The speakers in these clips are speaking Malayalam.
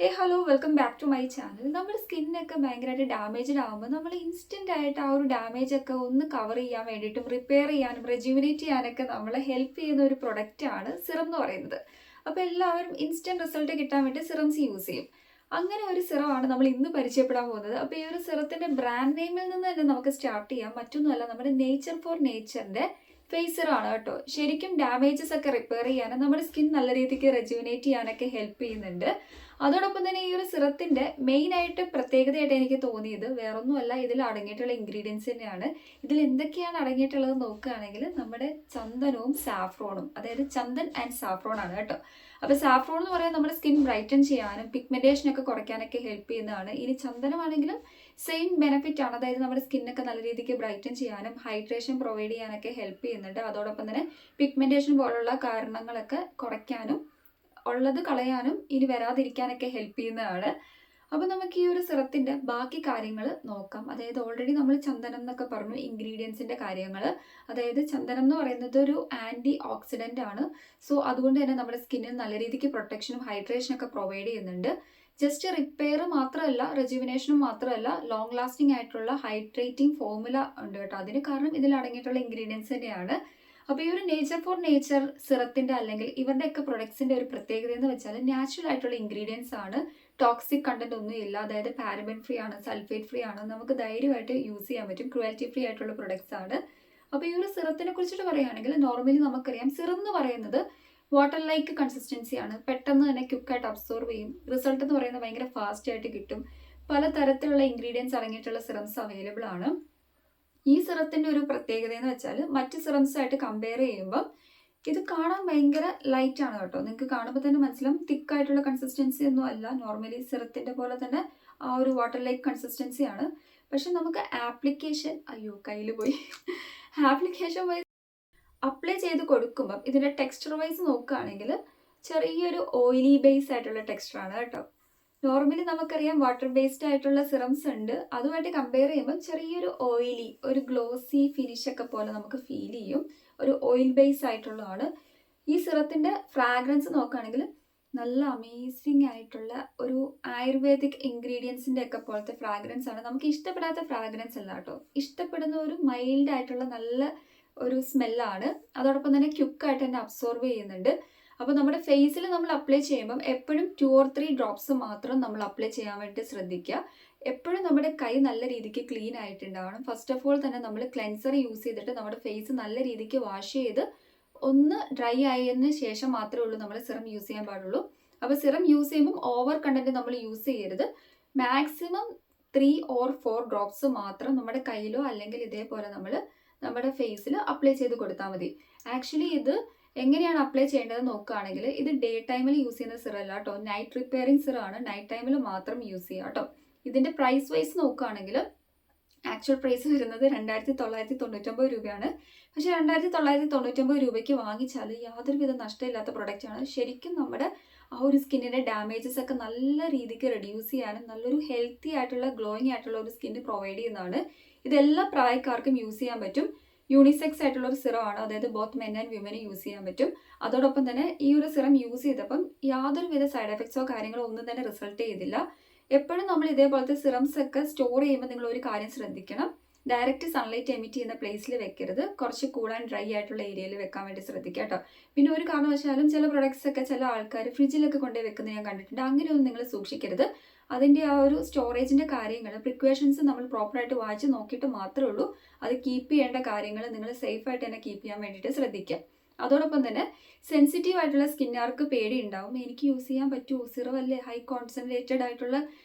Hey hello welcome back to my channel. നമ്മുടെ സ്കിന്നൊക്കെ ഭയങ്കരമായിട്ട് ഡാമേജ്ഡ് ആകുമ്പോൾ നമ്മൾ ഇൻസ്റ്റൻ്റ് ആയിട്ട് ആ ഒരു ഡാമേജ് ഒക്കെ ഒന്ന് കവർ ചെയ്യാൻ വേണ്ടിയിട്ടും റിപ്പയർ ചെയ്യാനും റെജ്യൂമിനേറ്റ് ചെയ്യാനൊക്കെ നമ്മളെ ഹെൽപ്പ് ചെയ്യുന്ന ഒരു പ്രൊഡക്റ്റാണ് സിറം എന്ന് പറയുന്നത്. അപ്പോൾ എല്ലാവരും ഇൻസ്റ്റൻറ്റ് റിസൾട്ട് കിട്ടാൻ വേണ്ടി സിറംസ് യൂസ് ചെയ്യും. അങ്ങനെ ഒരു സിറമാണ് നമ്മൾ ഇന്ന് പരിചയപ്പെടാൻ പോകുന്നത്. അപ്പോൾ ഈ ഒരു സിറത്തിൻ്റെ ബ്രാൻഡ് നെയിമിൽ നിന്ന് തന്നെ നമുക്ക് സ്റ്റാർട്ട് ചെയ്യാം. മറ്റൊന്നുമല്ല, നമ്മുടെ നേച്ചർ ഫോർ നേച്ചറിൻ്റെ ഫേസ് സിറമാണ് കേട്ടോ. ശരിക്കും ഡാമേജസ് ഒക്കെ റിപ്പയർ ചെയ്യാനും നമ്മുടെ സ്കിൻ നല്ല രീതിക്ക് റെജ്യൂനേറ്റ് ചെയ്യാനൊക്കെ ഹെൽപ്പ് ചെയ്യുന്നുണ്ട്. അതോടൊപ്പം തന്നെ ഈ ഒരു സിറത്തിന്റെ മെയിൻ ആയിട്ട് പ്രത്യേകതയായിട്ട് എനിക്ക് തോന്നിയത് വേറൊന്നുമല്ല, ഇതിൽ അടങ്ങിയിട്ടുള്ള ഇൻഗ്രീഡിയൻസ് തന്നെയാണ്. ഇതിൽ എന്തൊക്കെയാണ് അടങ്ങിയിട്ടുള്ളത് നോക്കുകയാണെങ്കിൽ നമ്മുടെ ചന്ദനവും സാഫ്രോണും, അതായത് ചന്ദൻ ആൻഡ് സാഫ്രോൺ ആണ് കേട്ടോ. അപ്പോൾ സാഫ്രോൺ എന്ന് പറയുന്നത് നമ്മുടെ സ്കിൻ ബ്രൈറ്റൻ ചെയ്യാനും പിഗ്മെന്റേഷൻ ഒക്കെ കുറയ്ക്കാനൊക്കെ ഹെൽപ്പ് ചെയ്യുന്നതാണ്. ഇനി ചന്ദനമാണെങ്കിലും സെയിം ബെനിഫിറ്റ് ആണ്, അതായത് നമ്മുടെ സ്കിന്നൊക്കെ നല്ല രീതിക്ക് ബ്രൈറ്റൻ ചെയ്യാനും ഹൈഡ്രേഷൻ പ്രൊവൈഡ് ചെയ്യാനൊക്കെ ഹെൽപ്പ് ചെയ്യുന്നുണ്ട്. അതോടൊപ്പം തന്നെ പിഗ്മെന്റേഷൻ പോലുള്ള കാരണങ്ങളൊക്കെ കുറയ്ക്കാനും ഉള്ളത് കളയാനും ഇനി വരാതിരിക്കാനൊക്കെ ഹെൽപ്പ് ചെയ്യുന്നതാണ്. അപ്പോൾ നമുക്ക് ഈ ഒരു സിറത്തിന്റെ ബാക്കി കാര്യങ്ങൾ നോക്കാം. അതായത് ഓൾറെഡി നമ്മൾ ചന്ദനം എന്നൊക്കെ പറഞ്ഞു ഇൻഗ്രീഡിയൻസിന്റെ കാര്യങ്ങൾ. അതായത് ചന്ദനം എന്ന് പറയുന്നത് ഒരു ആന്റി ഓക്സിഡന്റ് ആണ്. സോ അതുകൊണ്ട് തന്നെ നമ്മുടെ സ്കിന്നിന് നല്ല രീതിക്ക് പ്രൊട്ടക്ഷനും ഹൈഡ്രേഷനും ഒക്കെ പ്രൊവൈഡ് ചെയ്യുന്നുണ്ട്. ജസ്റ്റ് റിപ്പയർ മാത്രമല്ല, റെജ്യൂവിനേഷനും മാത്രമല്ല, ലോങ് ലാസ്റ്റിംഗ് ആയിട്ടുള്ള ഹൈഡ്രേറ്റിംഗ് ഫോർമുല ഉണ്ട് കേട്ടോ. അതിന് കാരണം ഇതിൽ അടങ്ങിയിട്ടുള്ള ഇൻഗ്രീഡിയൻസ് തന്നെയാണ്. അപ്പോൾ ഈ ഒരു നേച്ചർ ഫോർ നേച്ചർ സിറത്തിന്റെ അല്ലെങ്കിൽ ഇവരുടെയൊക്കെ പ്രൊഡക്ട്സിന്റെ ഒരു പ്രത്യേകത എന്ന് വെച്ചാൽ നാച്ചുറൽ ആയിട്ടുള്ള ഇൻഗ്രീഡിയൻസ് ആണ്. ടോക്സിക് കണ്ടന്റ് ഒന്നും ഇല്ല. അതായത് പാരബൻ ഫ്രീ ആണ്, സൾഫേറ്റ് ഫ്രീ ആണ്. നമുക്ക് ധൈര്യമായിട്ട് യൂസ് ചെയ്യാൻ പറ്റും. ക്രുവൽറ്റി ഫ്രീ ആയിട്ടുള്ള പ്രൊഡക്ട്സ് ആണ്. അപ്പോൾ ഈ ഒരു സിറത്തിനെ കുറിച്ചിട്ട് പറയുകയാണെങ്കിൽ നോർമലി നമുക്കറിയാം സിറം എന്ന് പറയുന്നത് വാട്ടർ ലൈക്ക് കൺസിസ്റ്റൻസി ആണ്. പെട്ടെന്ന് തന്നെ ക്വിക്കായിട്ട് അബ്സോർവ് ചെയ്യും. റിസൾട്ട് എന്ന് പറയുന്നത് ഭയങ്കര ഫാസ്റ്റ് ആയിട്ട് കിട്ടും. പല തരത്തിലുള്ള ഇൻഗ്രീഡിയൻസ് അടങ്ങിയിട്ടുള്ള സിറംസ് അവൈലബിൾ ആണ്. ഈ സിറത്തിന്റെ ഒരു പ്രത്യേകത എന്ന് വെച്ചാൽ മറ്റ് സിറംസ് ആയിട്ട് കമ്പയർ ചെയ്യുമ്പോൾ ഇത് കാണാൻ ഭയങ്കര ലൈറ്റ് ആണ് കേട്ടോ. നിങ്ങൾക്ക് കാണുമ്പോൾ തന്നെ മനസ്സിലാവും തിക്ക് ആയിട്ടുള്ള കൺസിസ്റ്റൻസി ഒന്നും അല്ല. നോർമലി സിറത്തിന്റെ പോലെ തന്നെ ആ ഒരു വാട്ടർ ലൈക്ക് കൺസിസ്റ്റൻസി ആണ്. പക്ഷെ നമുക്ക് ആപ്ലിക്കേഷൻ കയ്യിൽ പോയി ആപ്ലിക്കേഷൻ വൈസ് അപ്ലൈ ചെയ്ത് കൊടുക്കുമ്പം ഇതിന്റെ ടെക്സ്ചർ വൈസ് നോക്കുകയാണെങ്കിൽ ചെറിയൊരു ഓയിലി ബേസ് ആയിട്ടുള്ള ടെക്സ്ചർ ആണ് കേട്ടോ. നോർമലി നമുക്കറിയാം വാട്ടർ ബേസ്ഡ് ആയിട്ടുള്ള സിറംസ് ഉണ്ട്. അതുമായിട്ട് കമ്പയർ ചെയ്യുമ്പോൾ ചെറിയൊരു ഓയിലി, ഒരു ഗ്ലോസി ഫിനിഷ് ഒക്കെ പോലെ നമുക്ക് ഫീൽ ചെയ്യും. ഒരു ഓയിൽ ബേസ് ആയിട്ടുള്ളതാണ്. ഈ സിറത്തിന്റെ ഫ്രാഗ്രൻസ് നോക്കുകയാണെങ്കിൽ നല്ല അമേസിങ് ആയിട്ടുള്ള ഒരു ആയുർവേദിക് ഇൻഗ്രീഡിയൻസിന്റെ ഒക്കെ പോലത്തെ ഫ്രാഗ്രൻസ് ആണ്. നമുക്ക് ഇഷ്ടപ്പെടാത്ത ഫ്രാഗ്രൻസ് അല്ല കേട്ടോ. ഇഷ്ടപ്പെടുന്ന ഒരു മൈൽഡ് ആയിട്ടുള്ള നല്ല ഒരു സ്മെല്ലാണ്. അതോടൊപ്പം തന്നെ ക്യുക്കായിട്ട് തന്നെ അബ്സോർവ് ചെയ്യുന്നുണ്ട്. അപ്പോൾ നമ്മുടെ ഫേസിൽ നമ്മൾ അപ്ലൈ ചെയ്യുമ്പം എപ്പോഴും 2 or 3 ഡ്രോപ്സ് മാത്രം നമ്മൾ അപ്ലൈ ചെയ്യാൻ വേണ്ടി ശ്രദ്ധിക്കുക. എപ്പോഴും നമ്മുടെ കൈ നല്ല രീതിക്ക് ക്ലീൻ ആയിട്ടുണ്ടാവണം. ഫസ്റ്റ് ഓഫ് ഓൾ തന്നെ നമ്മൾ ക്ലെൻസർ യൂസ് ചെയ്തിട്ട് നമ്മുടെ ഫേസ് നല്ല രീതിക്ക് വാഷ് ചെയ്ത് ഒന്ന് ഡ്രൈ ആയതിന് ശേഷം മാത്രമേ ഉള്ളൂ നമ്മൾ സിറം യൂസ് ചെയ്യാൻ പാടുള്ളൂ. അപ്പോൾ സിറം യൂസ് ചെയ്യുമ്പോൾ ഓവർ കണ്ടന്റ് നമ്മൾ യൂസ് ചെയ്യരുത്. മാക്സിമം 3 or 4 ഡ്രോപ്സ് മാത്രം നമ്മുടെ കയ്യിലോ അല്ലെങ്കിൽ ഇതേപോലെ നമ്മൾ നമ്മുടെ ഫേസിൽ അപ്ലൈ ചെയ്ത് കൊടുത്താൽ മതി. ആക്ച്വലി ഇത് എങ്ങനെയാണ് അപ്ലൈ ചെയ്യേണ്ടത് നോക്കുകയാണെങ്കിൽ ഇത് ഡേ ടൈമിൽ യൂസ് ചെയ്യുന്ന സിറം അല്ല കേട്ടോ. നൈറ്റ് റിപ്പയറിംഗ് സിറം ആണ്. നൈറ്റ് ടൈമിൽ മാത്രം യൂസ് ചെയ്യുക കേട്ടോ. ഇതിന്റെ പ്രൈസ് വൈസ് നോക്കുകയാണെങ്കിൽ ആക്ച്വൽ പ്രൈസ് വരുന്നത് 2999 രൂപയാണ്. പക്ഷേ 2999 രൂപയ്ക്ക് വാങ്ങിച്ചാൽ യാതൊരുവിധ നഷ്ടമില്ലാത്ത പ്രൊഡക്റ്റ് ആണ്. ശരിക്കും നമ്മുടെ ആ ഒരു സ്കിന്നിന്റെ ഡാമേജസ് ഒക്കെ നല്ല രീതിക്ക് റെഡ്യൂസ് ചെയ്യാനും നല്ലൊരു ഹെൽത്തി ആയിട്ടുള്ള ഗ്ലോയിങ് ആയിട്ടുള്ള ഒരു സ്കിന്ന് പ്രൊവൈഡ് ചെയ്യുന്നതാണ്. ഇതെല്ലാ പ്രായക്കാർക്കും യൂസ് ചെയ്യാൻ പറ്റും. യൂണിസെക്സ് ആയിട്ടുള്ള ഒരു സിറം ആണ്. അതായത് both men and women use ചെയ്യാൻ പറ്റും. അതോടൊപ്പം തന്നെ ഈ ഒരു സിറം യൂസ് ചെയ്തപ്പം യാതൊരുവിധ സൈഡ് എഫക്ട്സോ കാര്യങ്ങളോ ഒന്നും തന്നെ റിസൾട്ട് ചെയ്തില്ല. എപ്പോഴും നമ്മൾ ഇതേപോലത്തെ സിറംസ് ഒക്കെ സ്റ്റോർ ചെയ്യുമ്പോൾ നിങ്ങൾ ഒരു കാര്യം ശ്രദ്ധിക്കണം. ഡയറക്റ്റ് സൺലൈറ്റ് എമിറ്റ് ചെയ്യുന്ന പ്ലേസിൽ വെക്കരുത്. കുറച്ച് കൂൾ ആൻഡ് ഡ്രൈ ആയിട്ടുള്ള ഏരിയയിൽ വെക്കാൻ വേണ്ടി ശ്രദ്ധിക്കുക കേട്ടോ. പിന്നെ ഒരു കാരണവശാലും ചില പ്രൊഡക്ട്സ് ഒക്കെ ചില ആൾക്കാർ ഫ്രിഡ്ജിലൊക്കെ കൊണ്ടുപോയി വെക്കുന്നത് ഞാൻ കണ്ടിട്ടുണ്ട്. അങ്ങനെയൊന്നും നിങ്ങൾ സൂക്ഷിക്കരുത്. അതിൻ്റെ ആ ഒരു സ്റ്റോറേജിൻ്റെ കാര്യങ്ങൾ പ്രിക്കോഷൻസ് നമ്മൾ പ്രോപ്പറായിട്ട് വായിച്ച് നോക്കിയിട്ട് മാത്രമേ ഉള്ളൂ അത് കീപ്പ് ചെയ്യേണ്ട കാര്യങ്ങൾ നിങ്ങൾ സേഫായിട്ട് തന്നെ കീപ്പ് ചെയ്യാൻ വേണ്ടിയിട്ട് ശ്രദ്ധിക്കുക. അതോടൊപ്പം തന്നെ സെൻസിറ്റീവ് ആയിട്ടുള്ള സ്കിന്നുകാർക്ക് പേടി ഉണ്ടാവും. എനിക്ക് യൂസ് ചെയ്യാൻ പറ്റുമോ, സിറമല്ലേ, ഹൈ കോൺസെൻട്രേറ്റഡ് ആയിട്ടുള്ള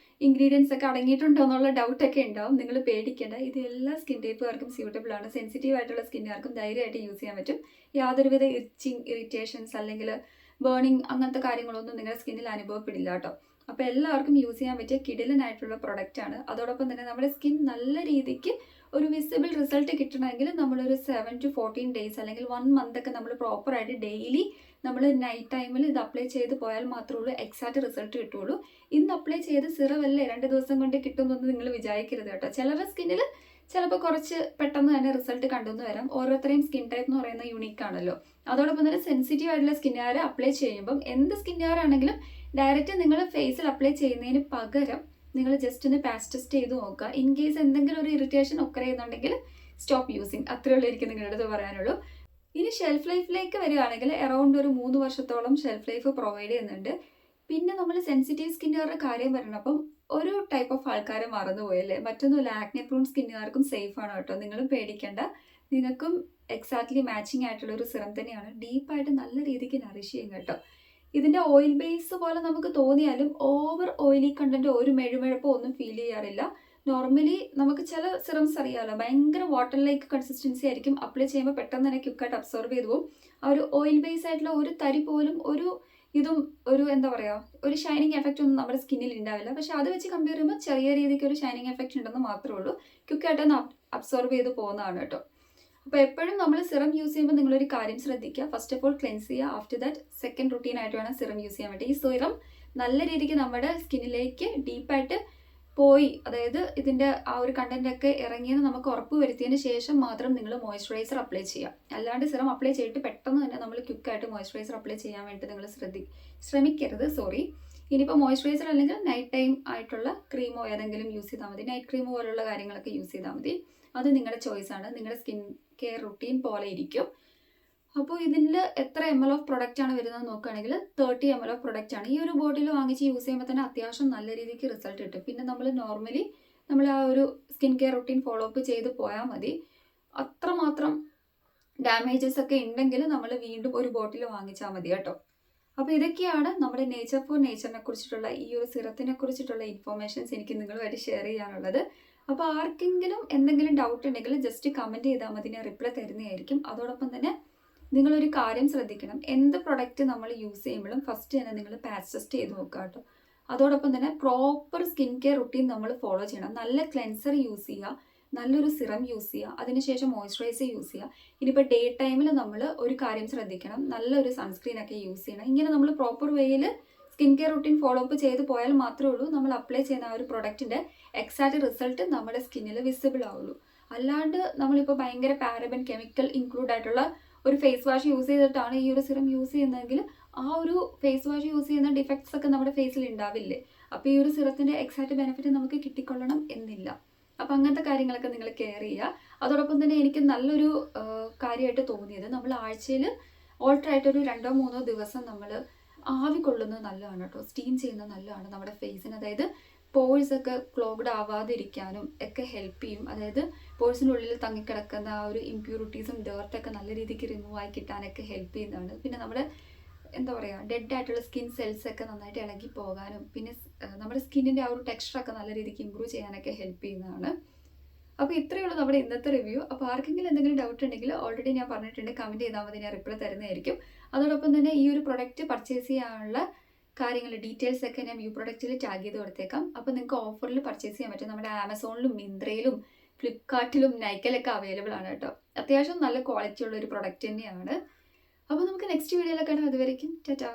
ഇൻഗ്രീഡിയൻസ് ഒക്കെ അടങ്ങിയിട്ടുണ്ടോ എന്നുള്ള ഡൗട്ടൊക്കെ ഉണ്ടാവും. നിങ്ങൾ പേടിക്കേണ്ട. ഇത് എല്ലാ സ്കിൻ ടൈപ്പുകാർക്കും സ്യൂട്ടബിൾ ആണ്. സെൻസിറ്റീവ് ആയിട്ടുള്ള സ്കിന്നുകാർക്കും ധൈര്യമായിട്ട് യൂസ് ചെയ്യാൻ പറ്റും. യാതൊരുവിധ ഇറിറ്റേഷൻസ് അല്ലെങ്കിൽ ബേണിങ് അങ്ങനത്തെ കാര്യങ്ങളൊന്നും നിങ്ങളുടെ സ്കിന്നിൽ അനുഭവപ്പെടില്ല കേട്ടോ. അപ്പോൾ എല്ലാവർക്കും യൂസ് ചെയ്യാൻ പറ്റിയ കിടിലനായിട്ടുള്ള പ്രൊഡക്റ്റ് ആണ്. അതോടൊപ്പം തന്നെ നമ്മുടെ സ്കിൻ നല്ല രീതിക്ക് ഒരു വിസിബിൾ റിസൾട്ട് കിട്ടണമെങ്കിൽ നമ്മളൊരു 7 to 14 ഡേയ്സ് അല്ലെങ്കിൽ 1 month ഒക്കെ നമ്മൾ പ്രോപ്പറായിട്ട് ഡെയിലി നമ്മൾ നൈറ്റ് ടൈമിൽ ഇത് അപ്ലൈ ചെയ്ത് പോയാൽ മാത്രമേ ഉള്ളൂ എക്സാക്റ്റ് റിസൾട്ട് കിട്ടുള്ളൂ. ഇന്ന് അപ്ലൈ ചെയ്ത് സിറമല്ലേ 2 ദിവസം കൊണ്ട് കിട്ടുമെന്നൊന്നും നിങ്ങൾ വിചാരിക്കരുത് കേട്ടോ. ചിലരുടെ സ്കിന്നിൽ ചിലപ്പോൾ കുറച്ച് പെട്ടെന്ന് തന്നെ റിസൾട്ട് കണ്ടെന്ന് വരാം. ഓരോരുത്തരെയും സ്കിൻ ടൈപ്പ് എന്ന് പറയുന്നത് യുണീക്ക് ആണല്ലോ. അതോടൊപ്പം തന്നെ സെൻസിറ്റീവ് ആയിട്ടുള്ള സ്കിന്നുകാർ അപ്ലൈ ചെയ്യുമ്പം എന്ത് സ്കിന്നുകാരാണെങ്കിലും ഡയറക്റ്റ് നിങ്ങൾ ഫേസിൽ അപ്ലൈ ചെയ്യുന്നതിന് പകരം നിങ്ങൾ ജസ്റ്റ് ഒന്ന് പാച്ച് ടെസ്റ്റ് ചെയ്ത് നോക്കുക. ഇൻ കേസ് എന്തെങ്കിലും ഒരു ഇറിറ്റേഷൻ ഒക്കെ ചെയ്യുന്നുണ്ടെങ്കിൽ സ്റ്റോപ്പ് യൂസിങ്. അത്രയുള്ള എനിക്ക് നിങ്ങളുടെ അടുത്ത് പറയാനുള്ളൂ. ഇനി ഷെൽഫ് ലൈഫിലേക്ക് വരികയാണെങ്കിൽ അറൗണ്ട് ഒരു 3 വർഷത്തോളം ഷെൽഫ് ലൈഫ് പ്രൊവൈഡ് ചെയ്യുന്നുണ്ട്. പിന്നെ നമ്മൾ സെൻസിറ്റീവ് സ്കിന്നുകാരുടെ കാര്യം പറയണം. അപ്പം ഒരു ടൈപ്പ് ഓഫ് ആൾക്കാരെ മറന്നുപോയല്ലേ, മറ്റൊന്നുമില്ല, ആക്നെ പ്രൂൺ സ്കിന്നുകാർക്കും സേഫ് ആണ് കേട്ടോ. നിങ്ങളും പേടിക്കേണ്ട, നിങ്ങൾക്കും എക്സാക്ട്ലി മാച്ചിങ് ആയിട്ടുള്ള ഒരു സിറം തന്നെയാണ്. ഡീപ്പായിട്ട് നല്ല രീതിക്ക് നറിഷ് ചെയ്യും കേട്ടോ. ഇതിന്റെ ഓയിൽ ബേസ് പോലെ നമുക്ക് തോന്നിയാലും ഓവർ ഓയിലി കണ്ടന്റ് ഒരു മെഴുമെഴുപ്പോ ഒന്നും ഫീൽ ചെയ്യാറില്ല. നോർമലി നമുക്ക് ചില സിറംസ് അറിയാമല്ലോ, ഭയങ്കര വാട്ടർ ലൈക്ക് കൺസിസ്റ്റൻസി ആയിരിക്കും. അപ്ലൈ ചെയ്യുമ്പോൾ പെട്ടെന്ന് തന്നെ ക്വിക്കായിട്ട് അബ്സോർബ് ചെയ്തു പോകും. ആ ഒരു ഓയിൽ ബേസ് ആയിട്ടുള്ള ഒരു തരി പോലും ഒരു എന്താ പറയുക, ഒരു ഷൈനിങ് എഫക്റ്റ് ഒന്നും നമ്മുടെ സ്കിന്നിൽ ഉണ്ടാവില്ല. പക്ഷെ അത് വെച്ച് കമ്പയർ ചെയ്യുമ്പോൾ ചെറിയ രീതിക്ക് ഒരു ഷൈനിങ് എഫക്റ്റ് ഉണ്ടെന്ന് മാത്രമേ ഉള്ളൂ. ക്വിക്കായിട്ടൊന്ന് അബ്സോർബ് ചെയ്ത് പോകുന്നതാണ് കേട്ടോ. അപ്പോൾ എപ്പോഴും നമ്മൾ സിറം യൂസ് ചെയ്യുമ്പോൾ നിങ്ങളൊരു കാര്യം ശ്രദ്ധിക്കുക. ഫസ്റ്റ് ഓഫ് ഓൾ ക്ലെൻസ് ചെയ്യുക. ആഫ്റ്റർ ദാറ്റ് സെക്കൻഡ് റുട്ടീൻ ആയിട്ട് വേണം സിറം യൂസ് ചെയ്യാൻ വേണ്ടി. ഈ സിറം നല്ല രീതിക്ക് നമ്മുടെ സ്കിന്നിലേക്ക് ഡീപ്പായിട്ട് പോയി, അതായത് ഇതിൻ്റെ ആ ഒരു കണ്ടന്റ് ഒക്കെ ഇറങ്ങിയെന്ന് നമുക്ക് ഉറപ്പ് വരുത്തിയതിന് ശേഷം മാത്രം നിങ്ങൾ മോയ്സ്ചറൈസർ അപ്ലൈ ചെയ്യുക. അല്ലാണ്ട് സിറം അപ്ലൈ ചെയ്തിട്ട് പെട്ടെന്ന് തന്നെ നമ്മൾ ക്വിക്കായിട്ട് മോയ്സ്ചറൈസർ അപ്ലൈ ചെയ്യാൻ വേണ്ടി നിങ്ങൾ ശ്രമിക്കരുത്. ഇനിയിപ്പോൾ മോയ്സ്ചറൈസർ അല്ലെങ്കിൽ നൈറ്റ് ടൈം ആയിട്ടുള്ള ക്രീമോ ഏതെങ്കിലും യൂസ് ചെയ്താൽ മതി. നൈറ്റ് ക്രീമോ പോലുള്ള കാര്യങ്ങളൊക്കെ യൂസ് ചെയ്താൽ മതി. അത് നിങ്ങളുടെ ചോയ്സാണ്, നിങ്ങളുടെ സ്കിൻ കെയർ റുട്ടീൻ പോലെ ഇരിക്കും. അപ്പോൾ ഇതിൽ എത്ര ml ഓഫ് പ്രൊഡക്റ്റ് ആണ് വരുന്നത് നോക്കുകയാണെങ്കിൽ 30 ml ഓഫ് പ്രൊഡക്റ്റ് ആണ്. ഈ ഒരു ബോട്ടിൽ വാങ്ങിച്ച് യൂസ് ചെയ്യുമ്പോൾ തന്നെ അത്യാവശ്യം നല്ല രീതിക്ക് റിസൾട്ട് കിട്ടും. പിന്നെ നമ്മൾ നോർമലി ആ ഒരു skin care routine follow up ചെയ്ത് പോയാൽ മതി. അത്രമാത്രം ഡാമേജസ് ഒക്കെ ഉണ്ടെങ്കിൽ നമ്മൾ വീണ്ടും ഒരു ബോട്ടിൽ വാങ്ങിച്ചാൽ മതി കേട്ടോ. അപ്പോൾ ഇതൊക്കെയാണ് നമ്മുടെ നേച്ചർ ഫോർ നേച്ചറിനെ കുറിച്ചിട്ടുള്ള ഈ ഒരു സിറത്തിനെ കുറിച്ചിട്ടുള്ള ഇൻഫോർമേഷൻസ് എനിക്ക് നിങ്ങളുമായിട്ട് ഷെയർ ചെയ്യാനുള്ളത്. അപ്പോൾ ആർക്കെങ്കിലും എന്തെങ്കിലും ഡൗട്ട് ഉണ്ടെങ്കിൽ ജസ്റ്റ് കമൻറ്റ് ചെയ്താൽ മതി, ഞാൻ റിപ്ലൈ തരുന്നതായിരിക്കും. അതോടൊപ്പം തന്നെ നിങ്ങളൊരു കാര്യം ശ്രദ്ധിക്കണം, എന്ത് പ്രൊഡക്റ്റ് നമ്മൾ യൂസ് ചെയ്യുമ്പോഴും ഫസ്റ്റ് തന്നെ നിങ്ങൾ പാച്ച് ടെസ്റ്റ് ചെയ്ത് നോക്കുക കേട്ടോ. അതോടൊപ്പം തന്നെ പ്രോപ്പർ സ്കിൻ കെയർ റുട്ടീൻ നമ്മൾ ഫോളോ ചെയ്യണം. നല്ല ക്ലെൻസർ യൂസ് ചെയ്യുക, നല്ലൊരു സിറം യൂസ് ചെയ്യുക, അതിനുശേഷം മോയ്സ്ചറൈസർ യൂസ് ചെയ്യുക. ഇനിയിപ്പോൾ ഡേ ടൈമിൽ നമ്മൾ ഒരു കാര്യം ശ്രദ്ധിക്കണം, നല്ലൊരു സൺസ്ക്രീൻ ഒക്കെ യൂസ് ചെയ്യണം. ഇങ്ങനെ നമ്മൾ പ്രോപ്പർ വേയിൽ skin care routine follow up ചെയ്ത് പോയാൽ മാത്രമേ ഉള്ളൂ നമ്മൾ അപ്ലൈ ചെയ്യുന്ന ആ ഒരു പ്രൊഡക്റ്റിൻ്റെ എക്സാക്റ്റ് റിസൾട്ട് നമ്മുടെ സ്കിന്നിൽ വിസിബിൾ ആവുള്ളൂ. അല്ലാണ്ട് നമ്മളിപ്പോൾ ഭയങ്കര പാരബൻ കെമിക്കൽ ഇൻക്ലൂഡ് ആയിട്ടുള്ള ഒരു ഫേസ് വാഷ് യൂസ് ചെയ്തിട്ടാണ് ഈ ഒരു സിറം യൂസ് ചെയ്യുന്നതെങ്കിൽ ആ ഒരു ഫേസ് വാഷ് യൂസ് ചെയ്യുന്ന ഡിഫക്ട്സ് ഒക്കെ നമ്മുടെ ഫേസിൽ ഉണ്ടാവില്ലേ. അപ്പോൾ ഈ ഒരു സിറത്തിൻ്റെ എക്സാക്റ്റ് ബെനിഫിറ്റ് നമുക്ക് കിട്ടിക്കൊള്ളണം എന്നില്ല. അപ്പോൾ അങ്ങനത്തെ കാര്യങ്ങളൊക്കെ നിങ്ങൾ കെയർ ചെയ്യുക. അതോടൊപ്പം തന്നെ എനിക്ക് നല്ലൊരു കാര്യമായിട്ട് തോന്നിയത്, നമ്മൾ ആഴ്ചയിൽ ഓൾട്ടറായിട്ട് ഒരു 2-3 ദിവസം നമ്മൾ ആവി കൊള്ളുന്നത് നല്ലതാണ് കേട്ടോ. സ്റ്റീം ചെയ്യുന്നത് നല്ലതാണ് നമ്മുടെ ഫേസിന്. അതായത് പോഴ്സ് ഒക്കെ ക്ലോഗ്ഡ് ആവാതിരിക്കാനും ഒക്കെ ഹെൽപ്പ് ചെയ്യും. അതായത് പോഴ്സിനുള്ളിൽ തങ്ങിക്കിടക്കുന്ന ആ ഒരു ഇമ്പ്യൂരിറ്റീസും ഡേർട്ടൊക്കെ നല്ല രീതിക്ക് റിമൂവ് ആയി കിട്ടാനൊക്കെ ഹെൽപ്പ് ചെയ്യുന്നതാണ്. പിന്നെ നമ്മുടെ എന്താ പറയുക, ഡെഡ് ആയിട്ടുള്ള സ്കിൻ സെൽസ് ഒക്കെ നന്നായിട്ട് ഇളകി പോകാനും പിന്നെ നമ്മുടെ സ്കിന്നിൻ്റെ ആ ഒരു ടെക്സ്ചറൊക്കെ നല്ല രീതിക്ക് ഇമ്പ്രൂവ് ചെയ്യാനൊക്കെ ഹെൽപ്പ് ചെയ്യുന്നതാണ്. അപ്പോൾ ഇത്രയേ ഉള്ളൂ നമ്മുടെ ഇന്നത്തെ റിവ്യൂ. അപ്പോൾ ആർക്കെങ്കിലും എന്തെങ്കിലും ഡൗട്ട് ഉണ്ടെങ്കിൽ ഓൾറെഡി ഞാൻ പറഞ്ഞിട്ടുണ്ട്, കമൻറ്റ് ചെയ്താൽ മതി, ഞാൻ റിപ്ലൈ തരുന്നതായിരിക്കും. അതോടൊപ്പം തന്നെ ഈ ഒരു പ്രൊഡക്റ്റ് പർച്ചേസ് ചെയ്യാനുള്ള കാര്യങ്ങൾ ഡീറ്റെയിൽസ് ഒക്കെ ഞാൻ വ്യൂ പ്രൊഡക്റ്റിൽ ടാഗ് ചെയ്ത് കൊടുത്തേക്കാം. അപ്പോൾ നിങ്ങൾക്ക് ഓഫറിൽ പർച്ചേസ് ചെയ്യാൻ പറ്റും. നമ്മുടെ ആമസോണിലും മിന്ത്രയിലും ഫ്ലിപ്കാർട്ടിലും നൈക്കയിലൊക്കെ അവൈലബിൾ ആണ് കേട്ടോ. അത്യാവശ്യം നല്ല ക്വാളിറ്റി ഉള്ള ഒരു പ്രൊഡക്റ്റ് തന്നെയാണ്. അപ്പോൾ നമുക്ക് നെക്സ്റ്റ് വീഡിയോയിലൊക്കെ കാണാം. അതുവരേക്കും ടാറ്റാ.